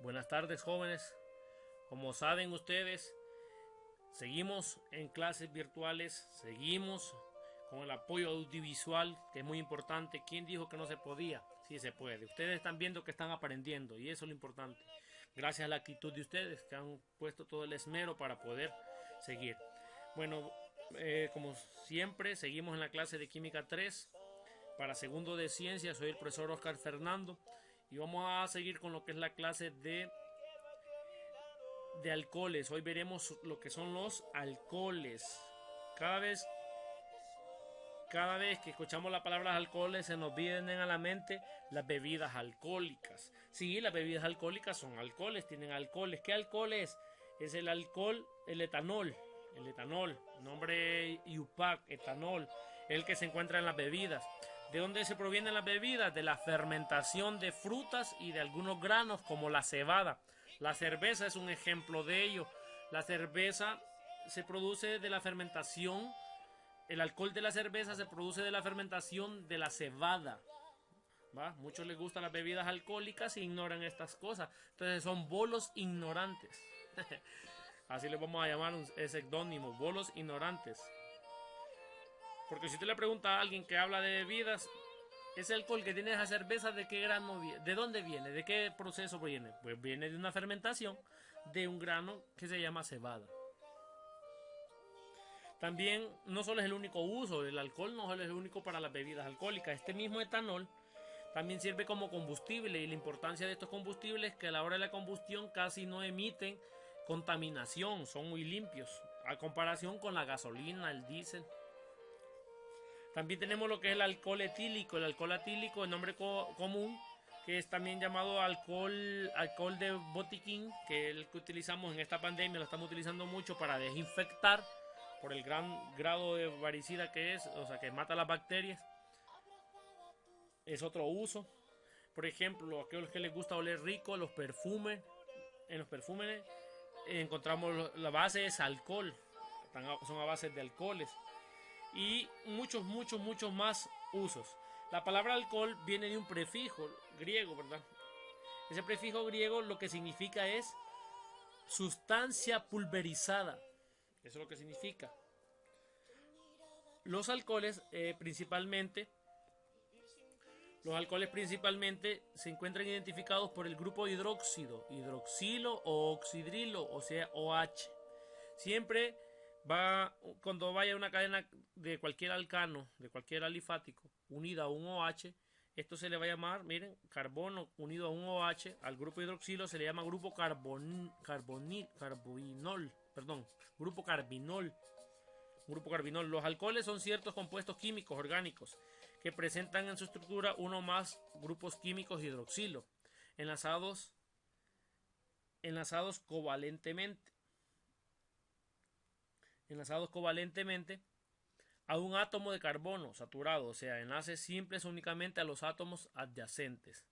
Buenas tardes, jóvenes. Como saben ustedes, seguimos en clases virtuales, seguimos con el apoyo audiovisual, que es muy importante. ¿Quién dijo que no se podía? Sí se puede. Ustedes están viendo que están aprendiendo y eso es lo importante. Gracias a la actitud de ustedes que han puesto todo el esmero para poder seguir. Bueno, como siempre, seguimos en la clase de Química 3 para segundo de Ciencias. Soy el profesor Oscar Fernando y vamos a seguir con lo que es la clase de alcoholes. Hoy veremos lo que son los alcoholes. Cada vez que escuchamos la palabra alcoholes se nos vienen a la mente las bebidas alcohólicas. Sí, las bebidas alcohólicas son alcoholes, tienen alcoholes. ¿Qué alcohol es? Es el alcohol, el etanol. El etanol, nombre IUPAC, etanol, el que se encuentra en las bebidas. ¿De dónde se provienen las bebidas? De la fermentación de frutas y de algunos granos como la cebada. La cerveza es un ejemplo de ello. La cerveza se produce de la fermentación. El alcohol de la cerveza se produce de la fermentación de la cebada. ¿Va? Muchos les gustan las bebidas alcohólicas e ignoran estas cosas. Entonces son bolos ignorantes. Así les vamos a llamar ese seudónimo, bolos ignorantes. Porque si usted le pregunta a alguien que habla de bebidas, ese alcohol que tiene esa cerveza, ¿de qué grano viene? ¿De dónde viene? ¿De qué proceso viene? Pues viene de una fermentación de un grano que se llama cebada. También no solo es el único uso, el alcohol no solo es el único para las bebidas alcohólicas. Este mismo etanol también sirve como combustible, y la importancia de estos combustibles es que a la hora de la combustión casi no emiten contaminación, son muy limpios a comparación con la gasolina, el diésel. También tenemos lo que es el alcohol etílico. El alcohol etílico, el nombre común, que es también llamado alcohol de botiquín, que es el que utilizamos en esta pandemia, lo estamos utilizando mucho para desinfectar por el gran grado de varicida que es, o sea, que mata las bacterias. Es otro uso. Por ejemplo, a aquellos que les gusta oler rico, los perfumes. En los perfumes encontramos la base es alcohol, son a base de alcoholes. Y muchos más usos. La palabra alcohol viene de un prefijo griego, ¿verdad? Ese prefijo griego lo que significa es sustancia pulverizada. Eso es lo que significa. Los alcoholes principalmente se encuentran identificados por el grupo hidróxido, hidroxilo o oxidrilo, o sea, OH. Siempre cuando vaya una cadena de cualquier alcano, de cualquier alifático, unida a un OH, esto se le va a llamar, miren, carbono unido a un OH, al grupo hidroxilo se le llama grupo grupo carbinol. Los alcoholes son ciertos compuestos químicos orgánicos que presentan en su estructura uno o más grupos químicos hidroxilo, enlazados covalentemente a un átomo de carbono saturado, o sea, enlaces simples únicamente a los átomos adyacentes.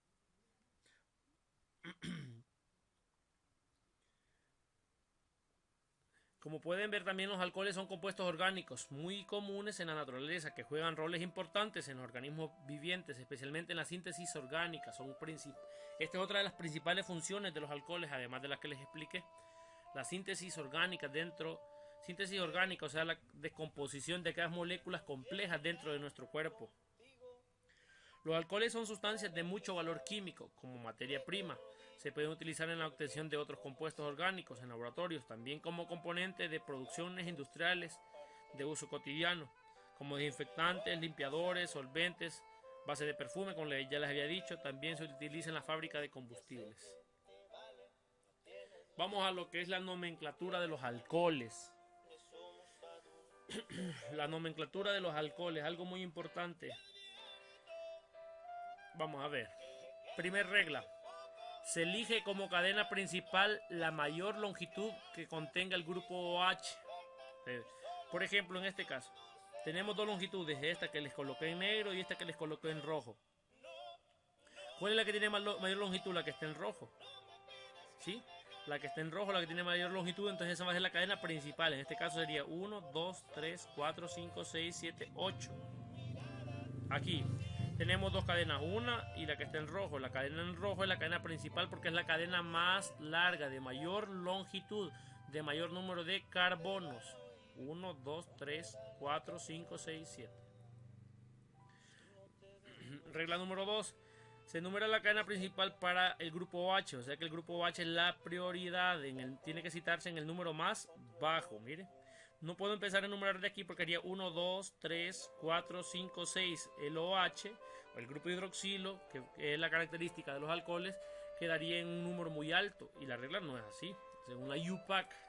Como pueden ver, también los alcoholes son compuestos orgánicos muy comunes en la naturaleza que juegan roles importantes en los organismos vivientes, especialmente en la síntesis orgánica. Esta es otra de las principales funciones de los alcoholes, además de las que les expliqué. La síntesis orgánica, o sea, la descomposición de aquellas moléculas complejas dentro de nuestro cuerpo. Los alcoholes son sustancias de mucho valor químico como materia prima. Se pueden utilizar en la obtención de otros compuestos orgánicos en laboratorios, también como componente de producciones industriales de uso cotidiano, como desinfectantes, limpiadores, solventes, base de perfume, como ya les había dicho, también se utiliza en la fábrica de combustibles. Vamos a lo que es la nomenclatura de los alcoholes. La nomenclatura de los alcoholes, algo muy importante. Vamos a ver. Primer regla. Se elige como cadena principal la mayor longitud que contenga el grupo OH. Por ejemplo, en este caso, tenemos dos longitudes, esta que les coloqué en negro y esta que les coloqué en rojo. ¿Cuál es la que tiene mayor longitud? La que está en rojo. ¿Sí? La que está en rojo, la que tiene mayor longitud, entonces esa va a ser la cadena principal. En este caso sería 1, 2, 3, 4, 5, 6, 7, 8. Aquí. tenemos dos cadenas, una y la que está en rojo. La cadena en rojo es la cadena principal porque es la cadena más larga, de mayor longitud, de mayor número de carbonos. 1, 2, 3, 4, 5, 6, 7. Regla número 2. Se enumera la cadena principal para el grupo OH, o sea que el grupo OH es la prioridad, tiene que citarse en el número más bajo. Mire, no puedo empezar a enumerar de aquí porque haría 1, 2, 3, 4, 5, 6. El OH, o el grupo hidroxilo, que es la característica de los alcoholes, quedaría en un número muy alto, y la regla no es así, según la UPAC.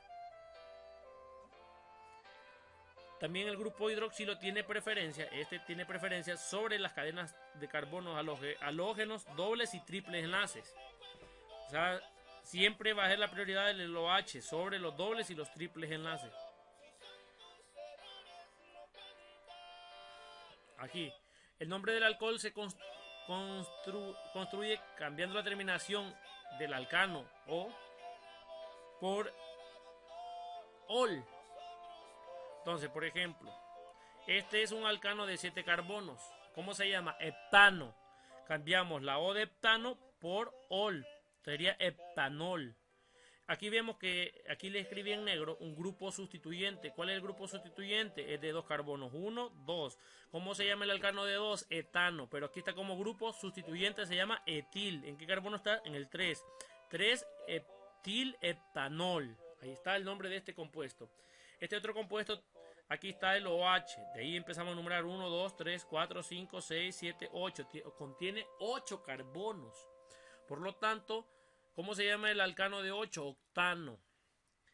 También el grupo hidroxilo tiene preferencia, tiene preferencia sobre las cadenas de carbonos halógenos, dobles y triples enlaces. O sea, siempre va a ser la prioridad del OH sobre los dobles y los triples enlaces. Aquí, el nombre del alcohol se construye cambiando la terminación del alcano O por OL. Entonces, por ejemplo, este es un alcano de 7 carbonos. ¿Cómo se llama? Heptano. Cambiamos la O de heptano por OL. Sería heptanol. Aquí vemos que aquí le escribí en negro un grupo sustituyente. ¿Cuál es el grupo sustituyente? Es de 2 carbonos. 1, 2. ¿Cómo se llama el alcano de 2? Etano. Pero aquí está como grupo sustituyente, se llama etil. ¿En qué carbono está? En el 3. 3 etil heptanol. Ahí está el nombre de este compuesto. Este otro compuesto, aquí está el OH. De ahí empezamos a numerar 1, 2, 3, 4, 5, 6, 7, 8. Contiene 8 carbonos. Por lo tanto, ¿cómo se llama el alcano de 8? Octano.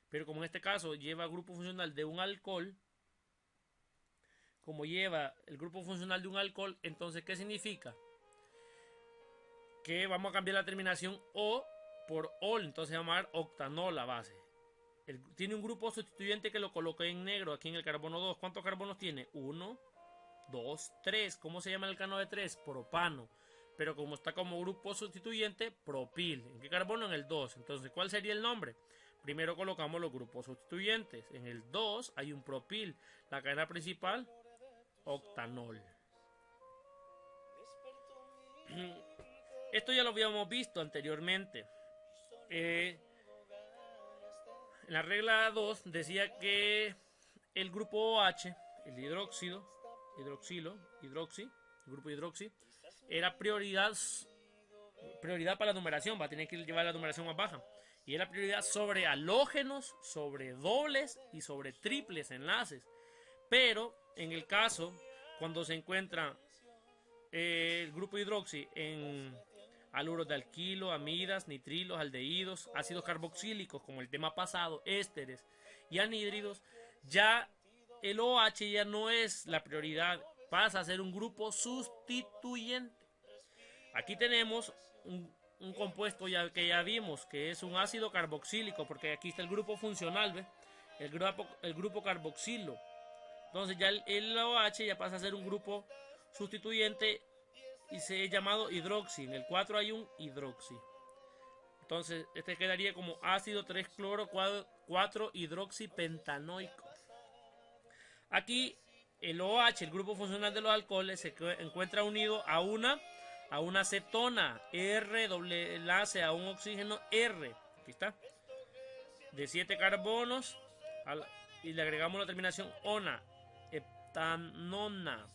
Pero como en este caso lleva grupo funcional de un alcohol, como lleva el grupo funcional de un alcohol, entonces ¿qué significa? Que vamos a cambiar la terminación O por OL. Entonces vamos a llamar octanol la base. Tiene un grupo sustituyente que lo coloqué en negro aquí en el carbono 2. ¿Cuántos carbonos tiene? 1, 2, 3. ¿Cómo se llama el alcano de 3? Propano. Pero como está como grupo sustituyente, propil. ¿En qué carbono? En el 2. Entonces, ¿cuál sería el nombre? Primero colocamos los grupos sustituyentes. En el 2 hay un propil. La cadena principal, octanol. Esto ya lo habíamos visto anteriormente. En la regla 2 decía que el grupo OH, el hidroxi, el grupo hidroxi, era prioridad para la numeración, va a tener que llevar la numeración más baja. Y era prioridad sobre halógenos, sobre dobles y sobre triples enlaces. Pero en el caso, cuando se encuentra el grupo hidroxi en haluros de alquilo, amidas, nitrilos, aldehídos, ácidos carboxílicos, como el tema pasado, ésteres y anhídridos, ya el OH ya no es la prioridad, pasa a ser un grupo sustituyente. Aquí tenemos un compuesto que ya vimos, que es un ácido carboxílico, porque aquí está el grupo funcional, ¿ves? El grupo carboxilo. Entonces ya el OH ya pasa a ser un grupo sustituyente y se es llamado hidroxi. En el 4 hay un hidroxi. Entonces este quedaría como ácido 3-cloro 4-hidroxipentanoico. Aquí el OH, el grupo funcional de los alcoholes, se encuentra unido a una cetona R, doble enlace a un oxígeno R. Aquí está. De 7 carbonos y le agregamos la terminación ona, heptanona.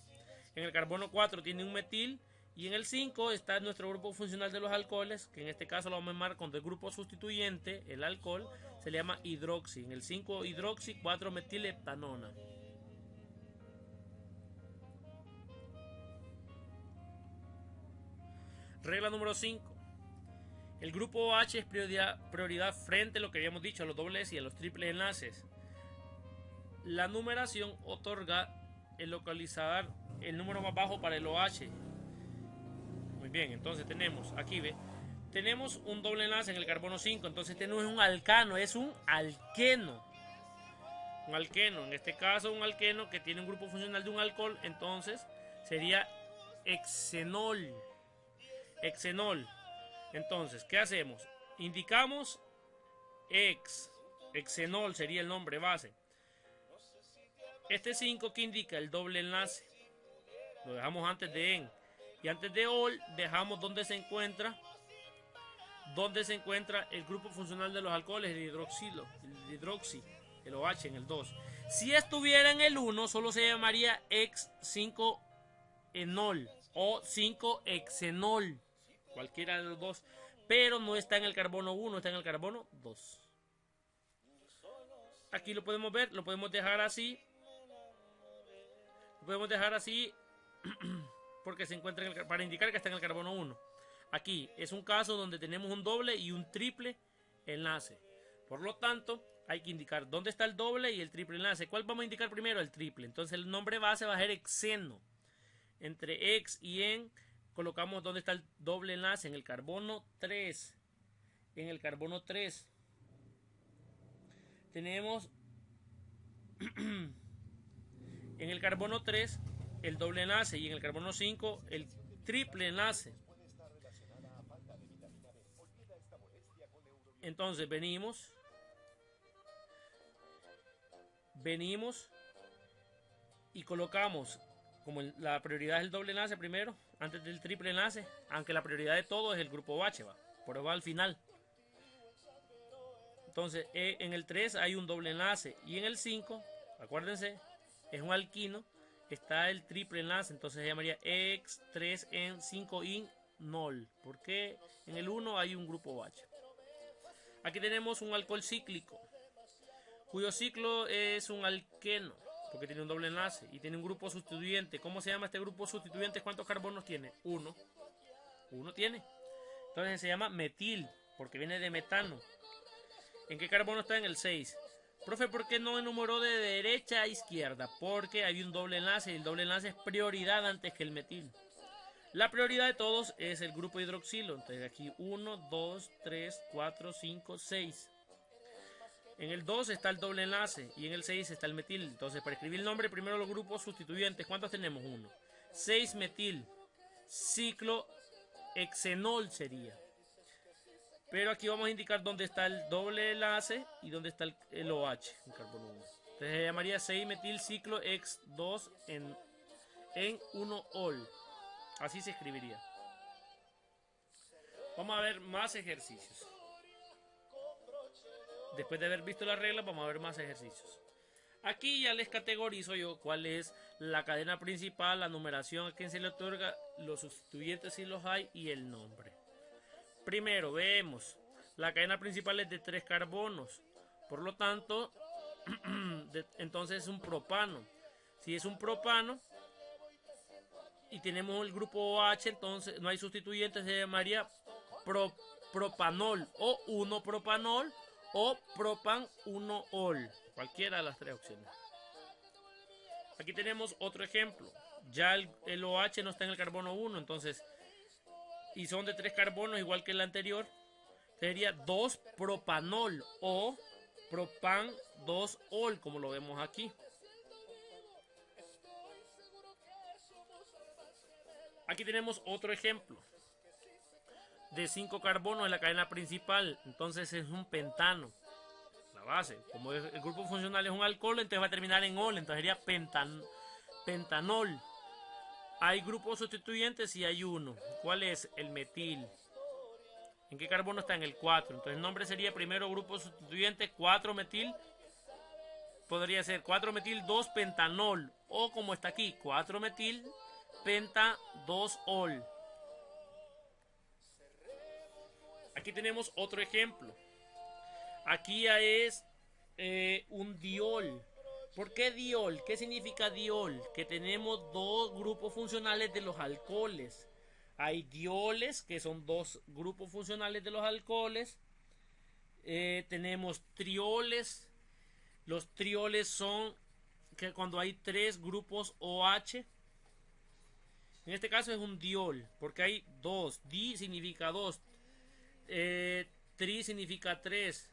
En el carbono 4 tiene un metil. Y en el 5 está nuestro grupo funcional de los alcoholes, que en este caso lo vamos a llamar con el grupo sustituyente, el alcohol, se le llama hidroxi. En el 5 hidroxi, 4 metilheptanona. Regla número 5. El grupo OH es prioridad frente a lo que habíamos dicho, a los dobles y a los triples enlaces. La numeración otorga el localizador, el número más bajo para el OH. Muy bien, entonces tenemos, aquí ve, tenemos un doble enlace en el carbono 5, entonces tenemos un alcano, es un alqueno. Un alqueno, en este caso un alqueno que tiene un grupo funcional de un alcohol, entonces sería hexenol. Hexenol. Entonces, ¿qué hacemos? Indicamos hexenol sería el nombre base. Este 5 que indica el doble enlace, lo dejamos antes de en. Y antes de ol dejamos donde se encuentra el grupo funcional de los alcoholes, el hidroxilo, el hidroxi, el OH en el 2. Si estuviera en el 1, solo se llamaría ex-5-enol o 5-hexenol, cualquiera de los dos, pero no está en el carbono 1, está en el carbono 2. Aquí lo podemos ver, lo podemos dejar así. Lo podemos dejar así porque se encuentra para indicar que está en el carbono 1. Aquí es un caso donde tenemos un doble y un triple enlace. Por lo tanto, hay que indicar dónde está el doble y el triple enlace. ¿Cuál vamos a indicar primero? El triple. Entonces el nombre base va a ser hexeno. Entre ex y en colocamos dónde está el doble enlace, en el carbono 3. En el carbono 3 tenemos en el carbono 3 el doble enlace y en el carbono 5 el triple enlace. Entonces venimos y colocamos, como la prioridad es el doble enlace primero, antes del triple enlace, aunque la prioridad de todo es el grupo OH, pero va al final. Entonces en el 3 hay un doble enlace y en el 5, acuérdense, es un alquino, está el triple enlace, entonces se llamaría X3 en 5-inol, porque en el 1 hay un grupo OH. Aquí tenemos un alcohol cíclico, cuyo ciclo es un alqueno, porque tiene un doble enlace y tiene un grupo sustituyente. ¿Cómo se llama este grupo sustituyente? ¿Cuántos carbonos tiene? Uno tiene. Entonces se llama metil, porque viene de metano. ¿En qué carbono está? En el 6. Profe, ¿por qué no enumeró de derecha a izquierda? Porque hay un doble enlace y el doble enlace es prioridad antes que el metil. La prioridad de todos es el grupo hidroxilo. Entonces aquí 1, 2, 3, 4, 5, 6. En el 2 está el doble enlace y en el 6 está el metil. Entonces para escribir el nombre primero los grupos sustituyentes. ¿Cuántos tenemos? 1. 6 metil. Ciclohexenol sería. Pero aquí vamos a indicar dónde está el doble enlace y dónde está el OH en carbono 1. Entonces se llamaría 6 metil ciclo x 2 en 1-ol. Así se escribiría. Vamos a ver más ejercicios. Después de haber visto las reglas, vamos a ver más ejercicios. Aquí ya les categorizo yo cuál es la cadena principal, la numeración a quien se le otorga, los sustituyentes si los hay y el nombre. Primero vemos, la cadena principal es de 3 carbonos. Por lo tanto, entonces es un propano. Si es un propano y tenemos el grupo OH, entonces no hay sustituyentes, se llamaría propanol o 1-propanol o propan 1-ol, cualquiera de las tres opciones. Aquí tenemos otro ejemplo. Ya el OH no está en el carbono 1, entonces, y son de 3 carbonos igual que el anterior, sería 2-propanol o propan 2-ol, como lo vemos aquí. Aquí tenemos otro ejemplo de 5 carbonos en la cadena principal, entonces es un pentano. La base, como el grupo funcional es un alcohol, entonces va a terminar en ol, entonces sería pentanol. Hay grupos sustituyentes y hay uno. ¿Cuál es? El metil. ¿En qué carbono está? En el 4. Entonces el nombre sería primero grupo sustituyente 4-metil. Podría ser 4-metil-2-pentanol. O como está aquí, 4-metil-penta-2-ol. Aquí tenemos otro ejemplo. Aquí ya es un diol. ¿Por qué diol? ¿Qué significa diol? Que tenemos dos grupos funcionales de los alcoholes. Hay dioles, que son dos grupos funcionales de los alcoholes. Tenemos trioles. Los trioles son que cuando hay 3 grupos OH. En este caso es un diol, porque hay 2. Di significa 2. Tri significa 3.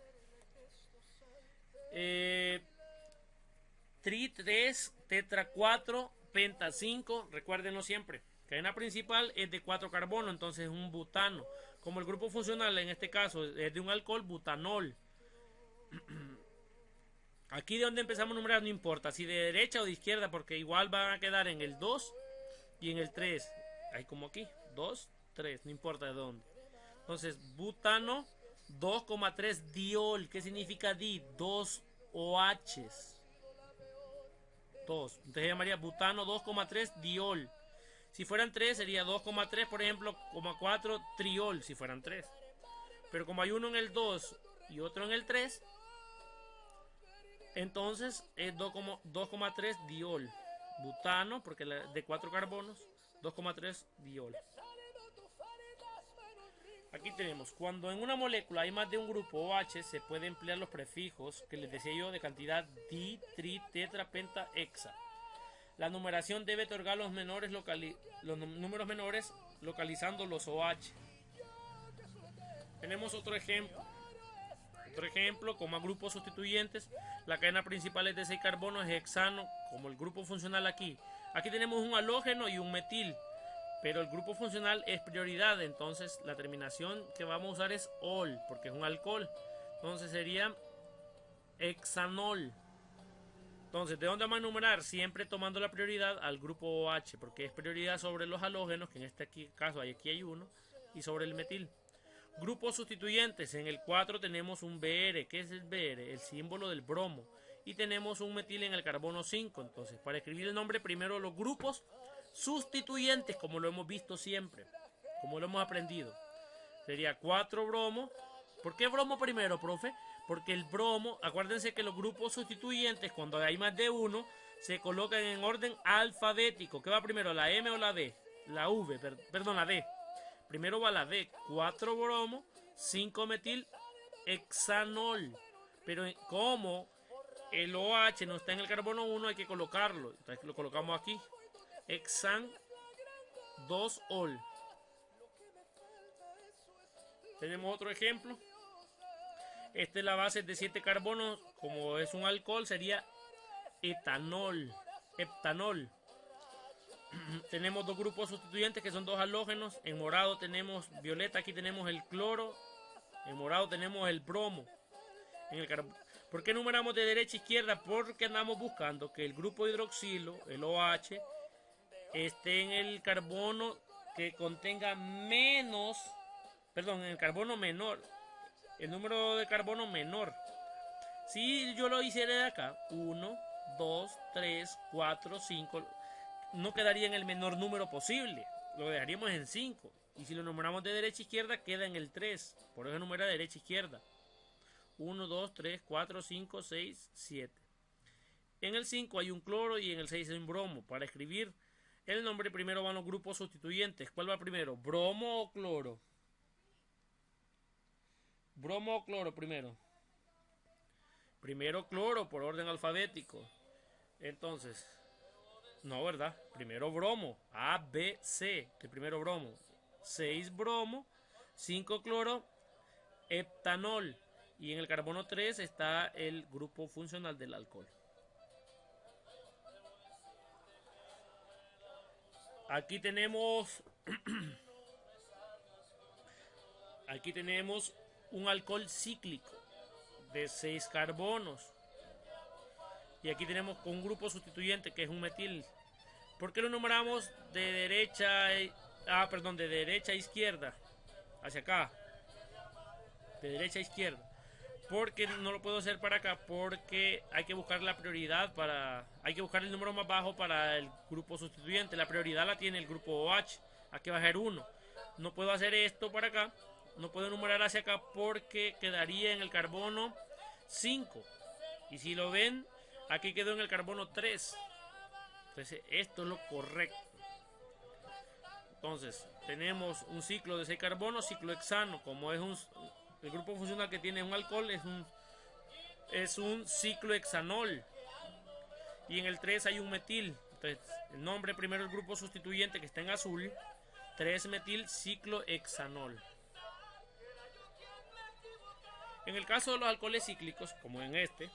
Tri 3, tetra 4, penta 5. Recuérdenlo siempre. Cadena principal es de 4 carbonos, entonces es un butano. Como el grupo funcional en este caso es de un alcohol, butanol. Aquí de donde empezamos a numerar no importa, si de derecha o de izquierda, porque igual van a quedar en el 2 y en el 3. hay como aquí, 2, 3, no importa de dónde. Entonces, butano 2,3 diol. ¿Qué significa di? 2 OHs. 2. Entonces llamaría butano 2,3 diol. Si fueran 3 sería 2,3, por ejemplo, 4 triol, si fueran 3. Pero como hay uno en el 2 y otro en el 3, entonces es 2,3 diol. Butano, porque de 4 carbonos, 2,3 diol. Aquí tenemos, cuando en una molécula hay más de un grupo OH, se puede emplear los prefijos que les decía yo de cantidad di, tri, tetra, penta, hexa. La numeración debe otorgar los números menores localizando los OH. Tenemos otro ejemplo. Con más grupos sustituyentes, la cadena principal es de 6 carbonos, es hexano, como el grupo funcional aquí. Aquí tenemos un halógeno y un metil, pero el grupo funcional es prioridad, entonces la terminación que vamos a usar es ol, porque es un alcohol. Entonces sería hexanol. Entonces, ¿de dónde vamos a enumerar? Siempre tomando la prioridad al grupo OH, porque es prioridad sobre los halógenos, que en este caso aquí hay uno, y sobre el metil. Grupos sustituyentes, en el 4 tenemos un Br. ¿Qué es el Br? El símbolo del bromo. Y tenemos un metil en el carbono 5. Entonces, para escribir el nombre, primero los grupos sustituyentes, como lo hemos visto siempre, como lo hemos aprendido. Sería 4 bromo. ¿Por qué bromo primero, profe? Porque el bromo, acuérdense que los grupos sustituyentes, cuando hay más de uno, se colocan en orden alfabético. ¿Qué va primero, la M o la D? La V, perdón, la D. Primero va la D, 4 bromo, 5 metil, hexanol. Pero como el OH no está en el carbono 1, hay que colocarlo. Entonces lo colocamos aquí. Hexan 2-ol. Tenemos otro ejemplo. Esta es la base de 7 carbonos. Como es un alcohol, sería etanol. Heptanol. Tenemos dos grupos sustituyentes que son dos halógenos. En morado tenemos violeta, aquí tenemos el cloro. En morado tenemos el bromo. ¿Por qué numeramos de derecha a izquierda? Porque andamos buscando que el grupo hidroxilo, el OH, esté en el carbono que contenga menos, perdón, en el carbono menor, el número de carbono menor. Si yo lo hiciera de acá, 1, 2, 3, 4, 5, no quedaría en el menor número posible, lo dejaríamos en 5. Y si lo numeramos de derecha a izquierda, queda en el 3. Por eso numera de derecha a izquierda. 1, 2, 3, 4, 5, 6, 7. En el 5 hay un cloro y en el 6 hay un bromo. Para escribir el nombre primero van los grupos sustituyentes. ¿Cuál va primero? ¿Bromo o cloro? ¿Bromo o cloro primero? Primero cloro por orden alfabético. Entonces, no, ¿verdad? Primero bromo. A, B, C. El primero bromo. 6 bromo, 5 cloro, heptanol. Y en el carbono 3 está el grupo funcional del alcohol. Aquí tenemos un alcohol cíclico de 6 carbonos. Y aquí tenemos un grupo sustituyente que es un metil. ¿Por qué lo numeramos de derecha a izquierda? Hacia acá. De derecha a izquierda. Porque no lo puedo hacer para acá, porque hay que buscar la prioridad hay que buscar el número más bajo para el grupo sustituyente. La prioridad la tiene el grupo OH, hay que bajar 1. No puedo hacer esto para acá, no puedo numerar hacia acá porque quedaría en el carbono 5. Y si lo ven, aquí quedó en el carbono 3. Entonces esto es lo correcto. Entonces tenemos un ciclo de 6 carbonos, ciclo hexano. Como es el grupo funcional que tiene un alcohol, es un ciclohexanol. Y en el 3 hay un metil. Entonces, el nombre primero el grupo sustituyente que está en azul, 3-metil ciclohexanol. En el caso de los alcoholes cíclicos, como en este,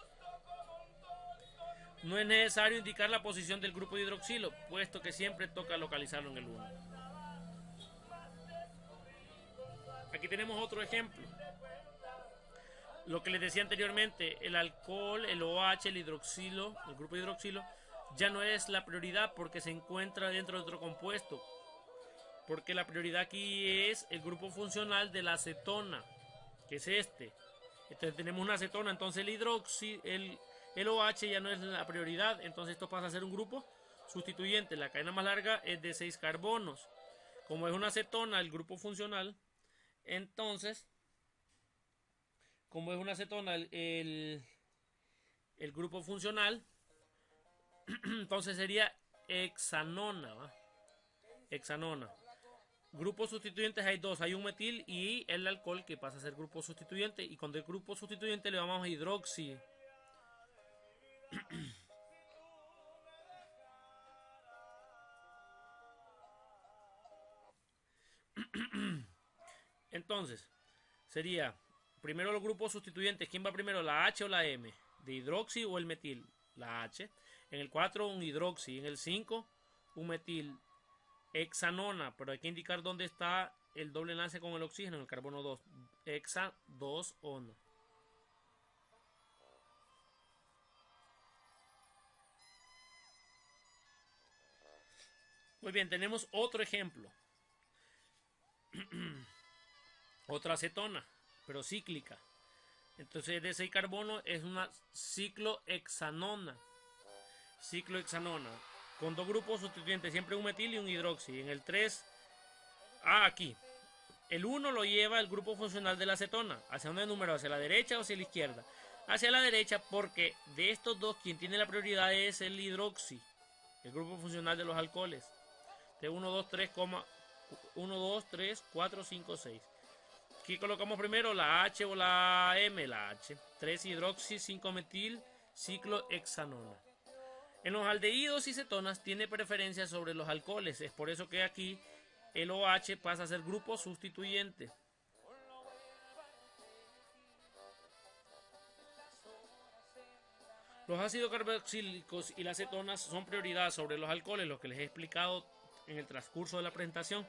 no es necesario indicar la posición del grupo de hidroxilo, puesto que siempre toca localizarlo en el 1. Aquí tenemos otro ejemplo. Lo que les decía anteriormente, el alcohol, el OH, el hidroxilo, el grupo de hidroxilo, ya no es la prioridad porque se encuentra dentro de otro compuesto. porque la prioridad aquí es el grupo funcional de la acetona, que es este. Entonces tenemos una acetona, entonces el OH ya no es la prioridad, entonces esto pasa a ser un grupo sustituyente. La cadena más larga es de 6 carbonos. Como es una acetona el grupo funcional, entonces, como es una acetona el grupo funcional, entonces sería hexanona, ¿va? Hexanona. Grupos sustituyentes hay dos, hay un metil y el alcohol que pasa a ser grupo sustituyente, y cuando el grupo sustituyente le llamamos hidroxi. Entonces, sería primero los grupos sustituyentes. ¿Quién va primero, la H o la M? ¿De hidroxi o el metil? La H. En el 4 un hidroxi. En el 5 un metil. Hexanona, pero hay que indicar dónde está el doble enlace con el oxígeno, en el carbono 2. Hexa 2 ono. Muy bien, tenemos otro ejemplo. Otra acetona, pero cíclica. Entonces de 6 carbonos es una ciclohexanona. Ciclohexanona. Con dos grupos sustituyentes, siempre un metil y un hidroxi. En el 3, aquí. El 1 lo lleva el grupo funcional de la acetona. ¿Hacia dónde número? ¿Hacia la derecha o hacia la izquierda? Hacia la derecha, porque de estos dos, quien tiene la prioridad es el hidroxi, el grupo funcional de los alcoholes. De 1, 2, 3, 1, 2, 3, 4, 5, 6. Aquí colocamos primero la H o la M, la H. 3 hidroxi, 5 metil, ciclohexanona. En los aldehídos y cetonas tiene preferencia sobre los alcoholes. Es por eso que aquí el OH pasa a ser grupo sustituyente. Los ácidos carboxílicos y las cetonas son prioridad sobre los alcoholes, lo que les he explicado en el transcurso de la presentación.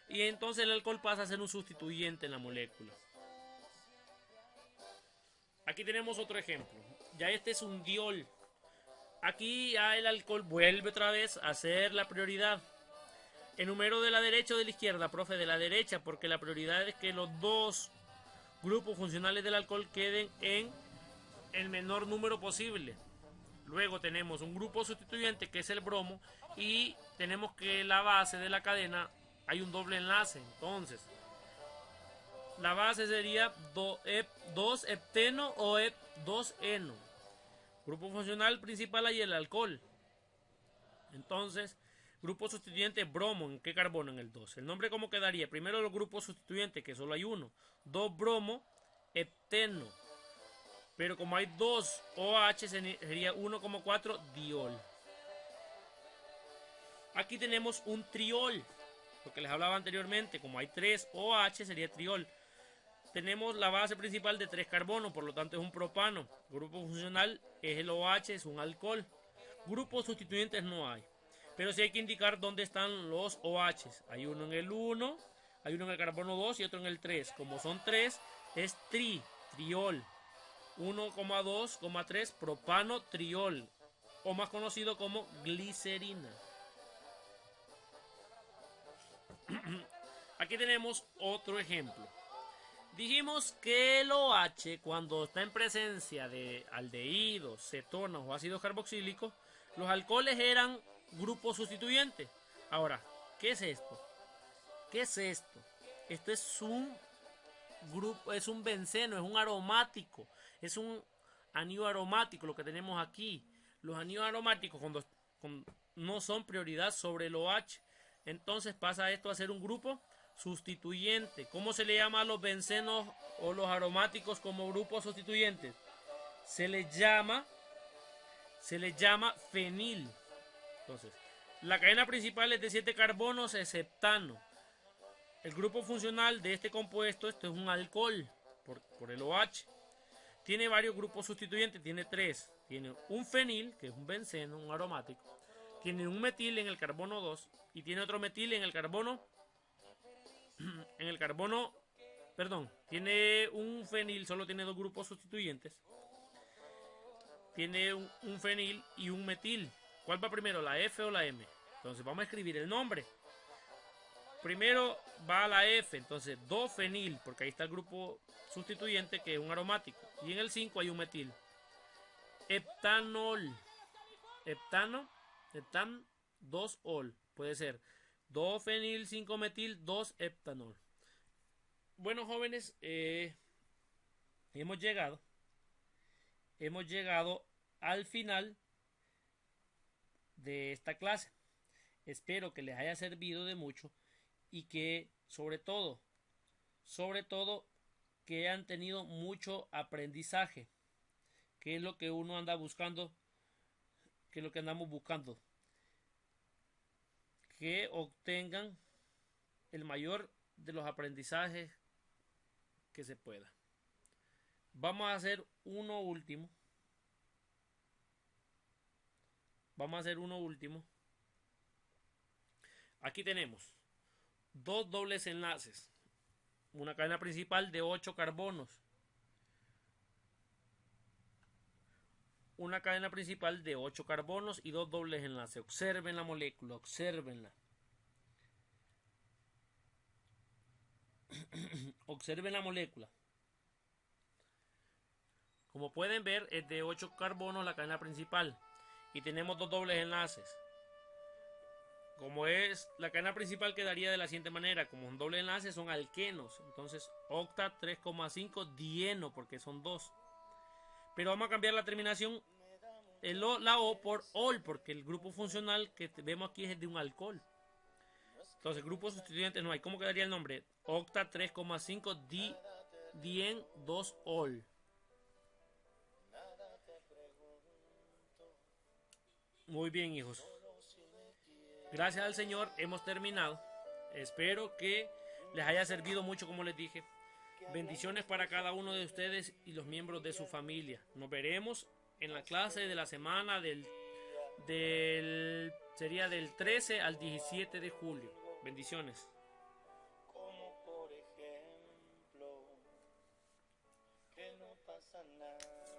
Y entonces el alcohol pasa a ser un sustituyente en la molécula. Aquí tenemos otro ejemplo. Ya este es un diol. Aquí ya el alcohol vuelve otra vez a ser la prioridad. ¿Enumero de la derecha o de la izquierda, profe? De la derecha, porque la prioridad es que los dos grupos funcionales del alcohol queden en el menor número posible. Luego tenemos un grupo sustituyente que es el bromo, y tenemos que la base de la cadena hay un doble enlace. Entonces la base sería 2-hepteno o 2-eno. Grupo funcional principal hay el alcohol. Entonces, grupo sustituyente bromo, ¿en qué carbono? En el 2. ¿El nombre cómo quedaría? Primero los grupos sustituyentes, que solo hay uno. 2 bromo, hepteno. Pero como hay 2 OH, sería 1,4 diol. Aquí tenemos un triol, lo que les hablaba anteriormente. Como hay 3 OH, sería triol. Tenemos la base principal de 3 carbonos, por lo tanto es un propano. El grupo funcional es el OH, es un alcohol. Grupos sustituyentes no hay, pero sí hay que indicar dónde están los OH. Hay uno en el 1, hay uno en el carbono 2 y otro en el 3. Como son 3, es triol. 1,2,3 propano triol, o más conocido como glicerina. Aquí tenemos otro ejemplo. Dijimos que el OH, cuando está en presencia de aldehídos, cetonas o ácidos carboxílicos, los alcoholes eran grupos sustituyentes. Ahora, ¿qué es esto? ¿Qué es esto? Esto es un grupo, es un benceno, es un aromático, es un anillo aromático lo que tenemos aquí. Los anillos aromáticos cuando no son prioridad sobre el OH, entonces pasa esto a ser un grupo sustituyente. ¿Cómo se le llama a los bencenos o los aromáticos como grupos sustituyentes? Se les llama fenil. Entonces, la cadena principal es de 7 carbonos, es heptano. El grupo funcional de este compuesto, esto es un alcohol por el OH. Tiene varios grupos sustituyentes, tiene 3. Tiene un fenil, que es un benceno, un aromático. Tiene un metil en el carbono 2 y tiene otro metil en el carbono tiene un fenil, solo tiene 2 grupos sustituyentes. Tiene un fenil y un metil. ¿Cuál va primero, la F o la M? Entonces vamos a escribir el nombre. primero va a la F, entonces 2-fenil, porque ahí está el grupo sustituyente que es un aromático. Y en el 5 hay un metil. Heptanol. Heptan 2-ol. Puede ser 2-fenil, 5-metil, 2-heptanol. Bueno, jóvenes, hemos llegado al final de esta clase. Espero que les haya servido de mucho y que sobre todo que hayan tenido mucho aprendizaje, que es lo que uno anda buscando, que es lo que andamos buscando, que obtengan el mayor de los aprendizajes que se pueda. Vamos a hacer uno último. Aquí tenemos dos dobles enlaces, una cadena principal de 8 carbonos, y dos dobles enlaces. Observen la molécula, observenla. Observen la molécula. Como pueden ver, es de 8 carbonos la cadena principal y tenemos dos dobles enlaces. Como es la cadena principal, quedaría de la siguiente manera: como un doble enlace son alquenos, entonces octa 3,5 dieno, porque son dos. Pero vamos a cambiar la terminación, la O, por ol, porque el grupo funcional que vemos aquí es de un alcohol. Entonces grupos sustituyentes no hay. ¿Cómo quedaría el nombre? Octa 3,5 dien 2-ol. Muy bien, hijos. Gracias al Señor hemos terminado. Espero que les haya servido mucho, como les dije. Bendiciones para cada uno de ustedes y los miembros de su familia. Nos veremos en la clase de la semana sería del 13 al 17 de julio. Bendiciones. Como por ejemplo, que no pasa nada.